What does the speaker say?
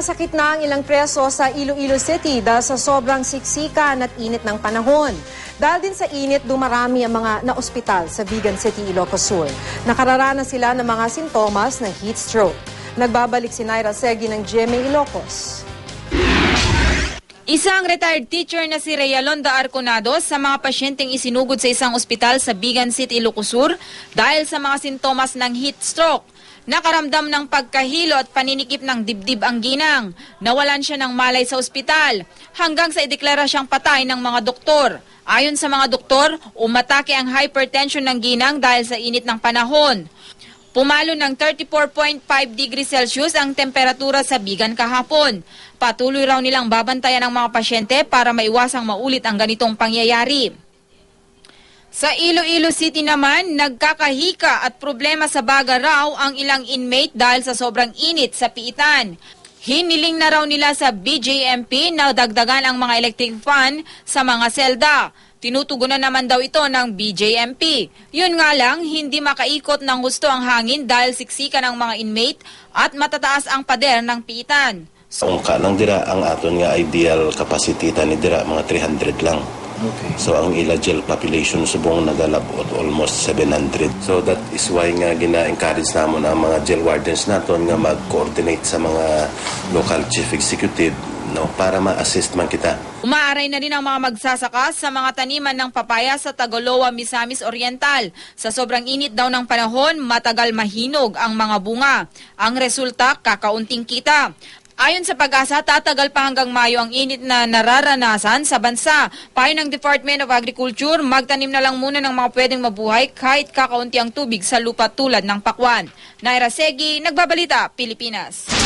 Nagkakasakit na ang ilang preso sa Iloilo City dahil sa sobrang siksikan at init ng panahon. Dahil din sa init, dumarami ang mga naospital sa Vigan City, Ilocos Sur. Nakararanas sila ng mga sintomas ng heat stroke. Nagbabalik si Naira Segi ng GMA Ilocos. Isang retired teacher na si Realonda Arconado sa mga pasyenteng isinugod sa isang ospital sa Vigan City, Ilocos Sur dahil sa mga sintomas ng heat stroke. Nakaramdam ng pagkahilo at paninikip ng dibdib ang ginang. Nawalan siya ng malay sa ospital hanggang sa ideklara siyang patay ng mga doktor. Ayon sa mga doktor, umatake ang hypertension ng ginang dahil sa init ng panahon. Pumalo ng 34.5 degrees Celsius ang temperatura sa Vigan kahapon. Patuloy raw nilang babantayan ang mga pasyente para maiwasang maulit ang ganitong pangyayari. Sa Iloilo City naman, nagkakahika at problema sa baga raw ang ilang inmate dahil sa sobrang init sa piitan. Hiniling na raw nila sa BJMP na dagdagan ang mga electric fan sa mga selda. Tinutugunan naman daw ito ng BJMP. Yun nga lang, hindi makaikot ng gusto ang hangin dahil siksikan ng mga inmate at matataas ang pader ng piitan. Ang kanang dira, ang aton nga ideal capacity tani dira mga 300 lang. Okay. So ang ila jail population subong nagalabot almost 700. So that is why nga gina-encourage namon ang mga jail wardens naton nga mag-coordinate sa mga local chief executive para ma-assist man kita. Umaaray na rin ang mga magsasaka sa mga taniman ng papaya sa Tagoloa, Misamis Oriental. Sa sobrang init daw ng panahon, matagal mahinog ang mga bunga. Ang resulta, kakaunting kita. Ayon sa Pag-asa, tatagal pa hanggang Mayo ang init na nararanasan sa bansa. Payo ng Department of Agriculture, magtanim na lang muna ng mga pwedeng mabuhay kahit kakaunti ang tubig sa lupa tulad ng pakwan. Naira Segi, Nagbabalita, Pilipinas.